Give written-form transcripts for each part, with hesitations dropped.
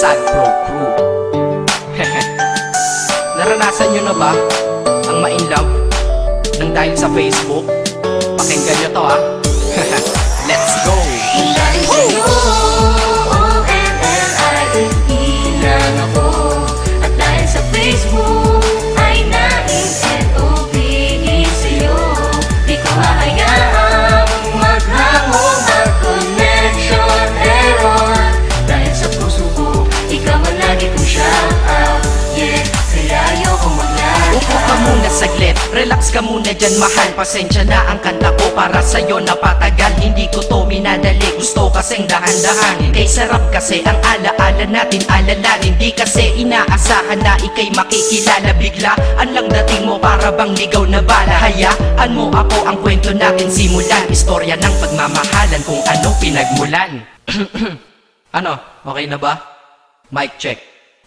Sad Pro Crew. Naranasan nyo na ba ang ma-inlove nang dahil sa Facebook? Pakinggan nyo to ha. Let's go! Dahil sa'yo, O-N-L-I-E lang ako. At dahil sa Facebook ay na-N-O-P-E sa'yo. Di ko hahayaang maghango, mag-connection error. Dahil sa puso ko, ikaw ang lagi kong shout out. Yeah, kaya ayoko mag-lag. Upo ka muna saglit, relax ka muna dyan mahal. Pasensya na ang kanta ko para sa'yo napatagal. Hindi ko to minadali, gusto kasing dahan-dahan. Kay sarap kasi ang alaala natin alalanin. Di kasi inaasahan na ikay makikilala. Biglaan lang dating mo para bang ligaw na bala. Hayaan mo ako ang kwento natin simulan. Istorya ng pagmamahalan kung ano pinagmulan. Ano? Okay na ba? Mic check.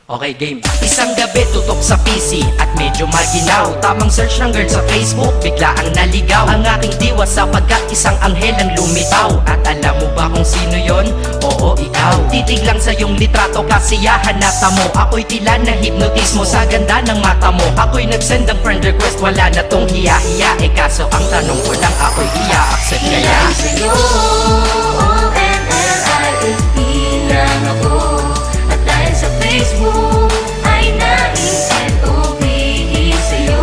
Okay, game. Isang gabi tutok sa PC at medyo maginaw. Tamang search ng girl sa Facebook, bigla ang naligaw. Ang aking diwa sapagkat isang anghel ang lumitaw. At alam mo ba kung sino yon? Oo, ikaw. Titig lang sa iyong litrato, kasiyahan na tamo. Ako'y tila na hipnotismo sa ganda ng mata mo. Ako'y nag-send ng friend request, wala na tong hiya-hiya. Kaso ang tanong ko lang, ako'y iya-accept kaya? Dahil sa'yo, O-N-L-I-E lang ako. At dahil sa Facebook ay na-N-O-P-E sa'yo.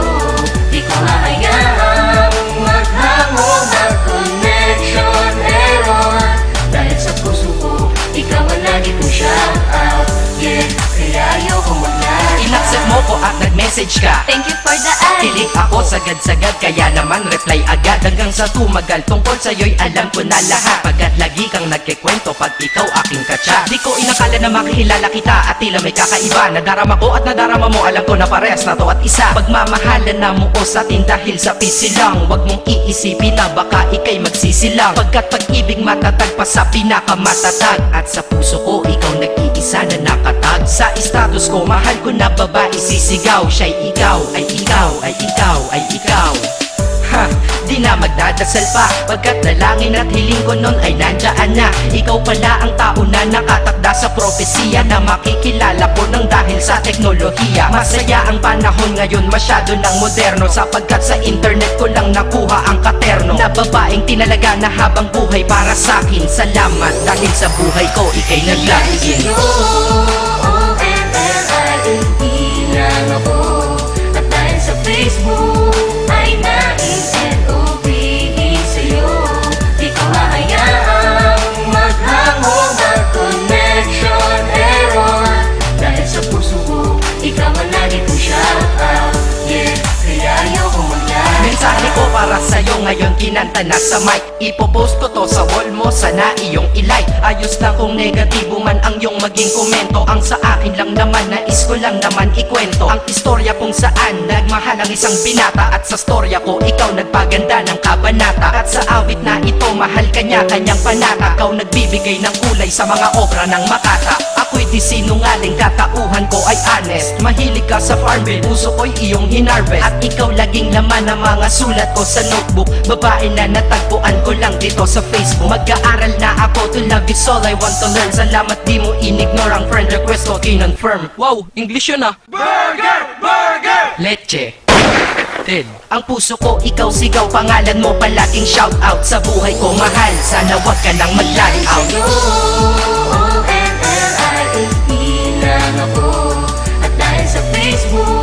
Di ko hahayaang maghango, mag-connection error. Dahil sa puso ko, ikaw ang lagi kong shout out. Yeah, kaya ayoko mag-lag. Inaccept mo ko at nag-message ka. Thank you for the ad. Kilig ako sagad-sagad, kaya naman reply agad. Hanggang sa tumagal, tungkol sa'yo'y alam ko na lahat. Pagkat lagi kang nagkikwento pag ikaw aking katsa. Di ko inakala na makikilala kita at tila may kakaiba. Nadarama ko at nadarama mo, alam ko na parehas na to at isa. Pagmamahalan na mo sa atin dahil sa PC lang. Huwag mong iisipin na baka ikay magsisilang. Pagkat pag-ibig matatag pa sa pinakamatatag. At sa puso ko, ikaw nag-iisa na nakatag. Sa status ko, mahal ko na babae sisigaw. Siya'y ikaw, ay ikaw, ay ikaw, ay ikaw. Ha, di na magdadasal pa. Pagkat dalangin at hiling ko nun ay nandyan na. Ikaw pala ang tao na nakatakda sa propesiya. Na makikilala ko nang dahil sa teknolohiya. Masaya ang panahon ngayon, masyado ng moderno. Sapagkat sa internet ko lang nakuha ang katerno. Na babaeng tinalaga na habang buhay para sa'kin. Salamat dahil sa buhay ko ikay nag-login. O-N-L-I-E lang ako. At dahil sa Facebook ay na-N-O-P-E sa'yo. Di ko hahayaang maghango, mag-connection error. Dahil sa puso ko, ikaw ang lagi kong shout out. Yeah, kaya ayoko mag-lag. Mensahe ko para sa'yo ngayon, kinanta na sa mic. Ipopost ko to sa wall mo, sana iyong ilike. Ayos lang kung negatibo man ang iyong maging komento. Ang sa akin lang naman, nais ko lang naman ikwento ang istorya kung saan nagmahal ang isang binata. At sa storya ko, ikaw nagpaganda ng kabanata. At sa awit na ito, mahal kanya kanyang panata. Ikaw nagbibigay ng kulay sa mga obra ng Makata. Ako'y di sinungaling, katauhan ko ay honest. Mahilig ka sa farmville, puso ko'y iyong hinarvest. At ikaw laging laman ng mga sulat ko sa notebook. Babae na natagpuan ko lang dito sa Facebook. Mag-aaral na ako, to love is all I want to learn. Salamat di mo inignore ang friend request ko, kinonfirm. Wow, English yun ah. Burger! Burger! Leche. Ted. Ang puso ko, ikaw sigaw, pangalan mo palaging shout out. Sa buhay ko mahal, sana wag ka nang mag-lag out. O-N-L-I-E lang ako. At dahil sa Facebook